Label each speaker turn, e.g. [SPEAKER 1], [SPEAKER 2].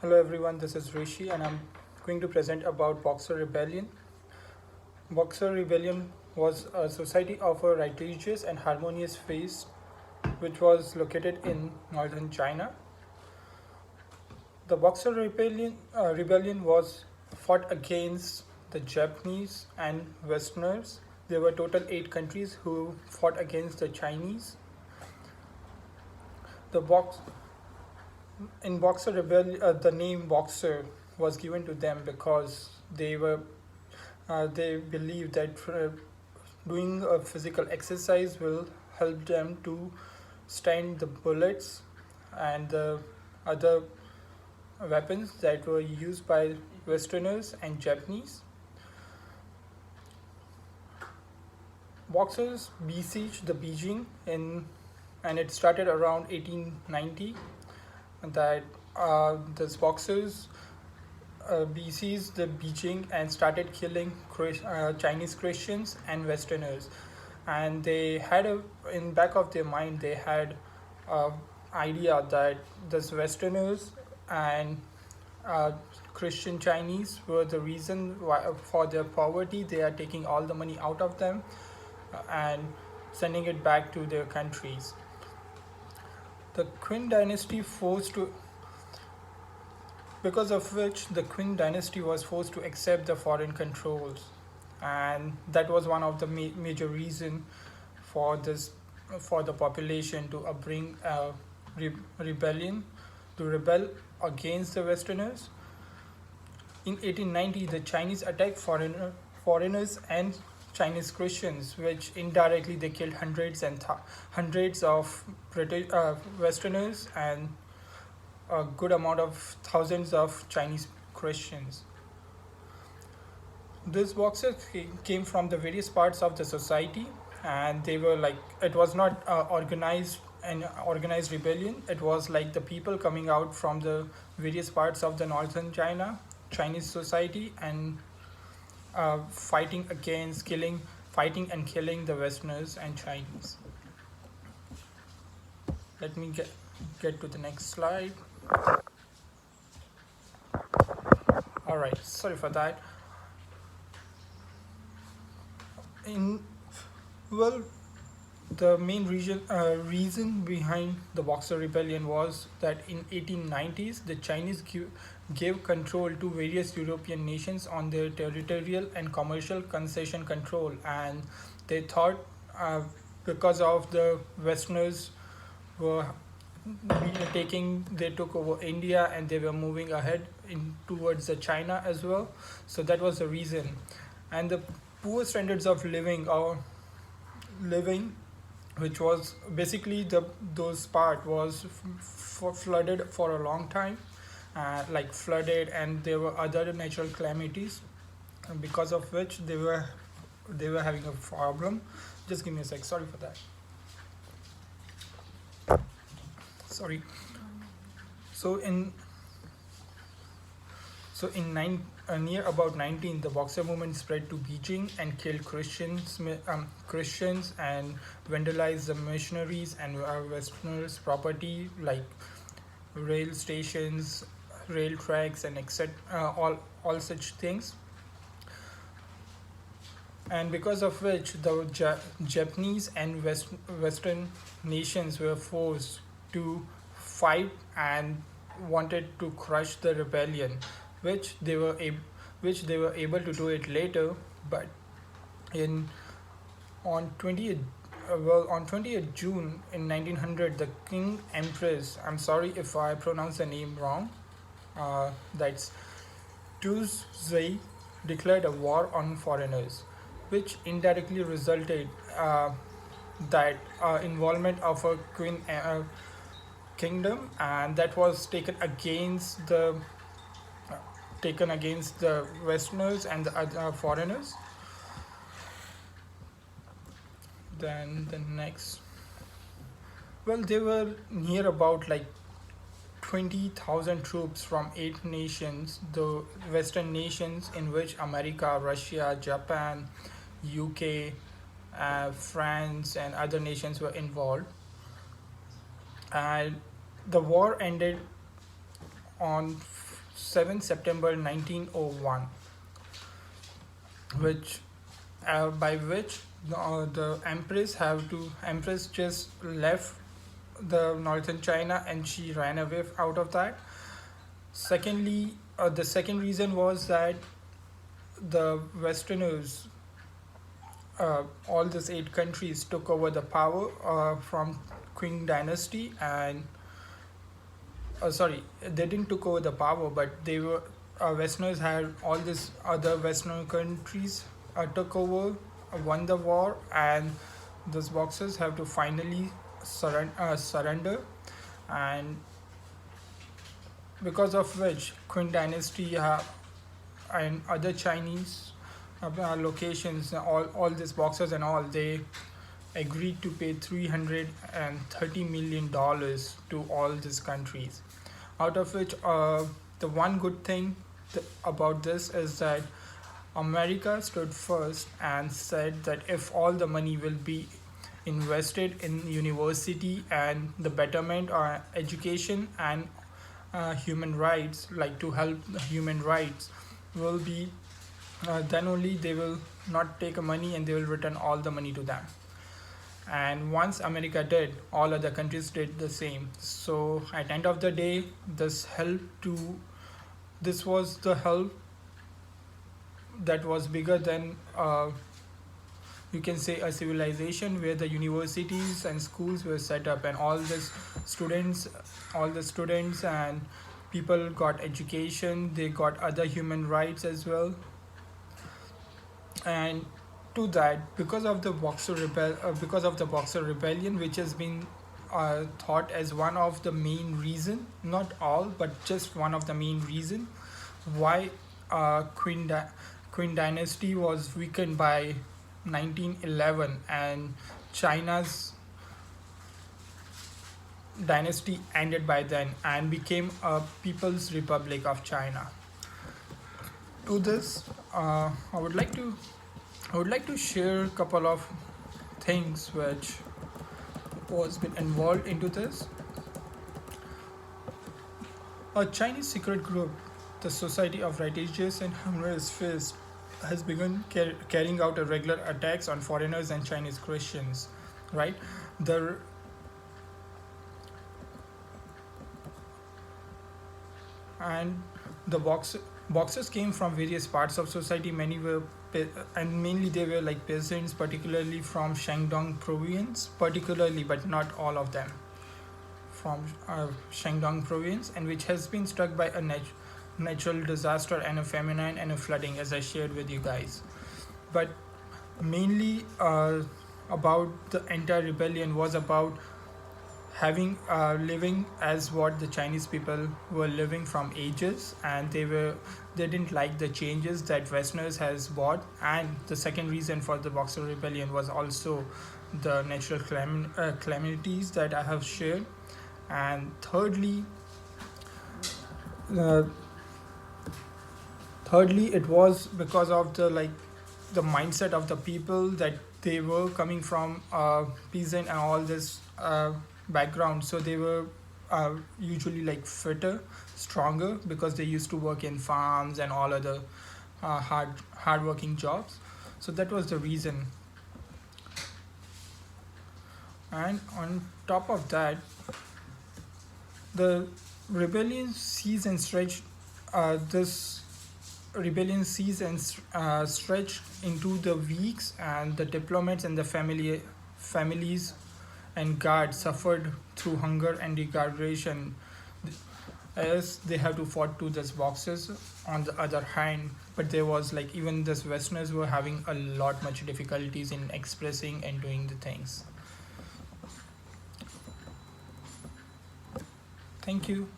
[SPEAKER 1] Hello everyone, this is Rishi and I'm going to present about Boxer Rebellion. Boxer Rebellion was a society of a righteous and harmonious faith which was located in northern China. The Boxer Rebellion was fought against the Japanese and Westerners. There were total 8 countries who fought against the Chinese. The box in Boxer Rebellion, the name Boxer was given to them because they believe that doing a physical exercise will help them to stand the bullets and the other weapons that were used by Westerners and Japanese. Boxers besieged the Beijing and it started around 1890. That these boxers besieged the Beijing and started killing Chinese Christians and Westerners. And they had in back of their mind they had a idea that these Westerners and uh, Christian Chinese were the reason why, for their poverty. They are taking all the money out of them and sending it back to their countries. The Qing dynasty forced to because of which the Qing dynasty was forced to accept the foreign controls, and that was one of the major reason for this for the population to bring a rebellion to rebel against the Westerners. In 1890, the Chinese attacked foreigners and Chinese Christians, which indirectly they killed hundreds of Westerners and a good amount of thousands of Chinese Christians. These boxers came from the various parts of the society, and they were like it was not an organized rebellion. It was like the people coming out from the various parts of the northern China, Chinese society, and fighting and killing the Westerners and Chinese. Let me get to the next slide. All right, sorry for that. In well, the main reason behind the Boxer Rebellion was that in 1890s the Chinese gave control to various European nations on their territorial and commercial concession control, and they thought because of the Westerners were they took over India and they were moving ahead in towards the China as well. So that was the reason, and the poor standards of living, which was basically those part was flooded for a long time, like flooded, and there were other natural calamities, because of which they were having a problem. Just give me a sec. Sorry for that. Sorry. So in near about 19, the Boxer movement spread to Beijing and killed Christians and vandalized the missionaries and Westerners' property like rail stations, rail tracks, and etc. All such things. And because of which the Japanese and Western nations were forced to fight and wanted to crush the rebellion, which they were able to do it later. But in on 20th on 20th June in 1900, the King Empress, I'm sorry if I pronounce the name wrong, that's Tu Zui, declared a war on foreigners, which indirectly resulted that involvement of a queen kingdom, and that was taken against the Westerners and the other foreigners. Then the next, well, they were near about like 20,000 troops from 8 nations, the Western nations, in which America, Russia, Japan, UK, France, and other nations were involved. And the war ended on 7th September 1901, which by which the empress just left the northern China and she ran away out of that. Secondly, the second reason was that the Westerners, all these eight countries, took over the power from Qing dynasty, and sorry, they didn't took over the power, but they were Westerners had all these other Western countries took over, won the war, and those Boxers have to finally surrender, and because of which Qing dynasty and other Chinese locations, all these Boxers and all, they agreed to pay $330 million to all these countries. Out of which, the one good thing about this is that America stood first and said that if all the money will be invested in university and the betterment or education and human rights, like to help the human rights, will be then only they will not take money and they will return all the money to them. And once America did, all other countries did the same. So at the end of the day, this was the help that was bigger than you can say a civilization, where the universities and schools were set up and students all the students and people got education, they got other human rights as well. And to that, because of the Boxer Rebellion, which has been thought as one of the main reason, not all, but just one of the main reason why Qing dynasty was weakened by 1911 and China's dynasty ended by then and became a People's Republic of China. To this, I would like to share a couple of things which was been involved into this. A Chinese secret group, the Society of Righteous and Humorous Fist, has begun carrying out regular attacks on foreigners and Chinese Christians. Right, the and the boxers came from various parts of society. Many were and mainly they were like peasants, particularly from Shandong province, particularly but not all of them from Shandong province, and which has been struck by a natural disaster and a famine and a flooding, as I shared with you guys. But mainly about the entire rebellion was about having living as what the Chinese people were living from ages, and they didn't like the changes that Westerners has brought. And the second reason for the Boxer Rebellion was also the natural calamities that I have shared. And uh, thirdly, it was because of the mindset of the people, that they were coming from peasant and all this background, so they were usually like fitter, stronger, because they used to work in farms and all other hard working jobs. So that was the reason. And on top of that, the rebellion sees and stretched this rebellion sees and stretched into the weeks, and the diplomats and the families and guards suffered through hunger and degradation, as they have to fight to these boxes on the other hand. But there was like, even these Westerners were having a lot much difficulties in expressing and doing the things. Thank you.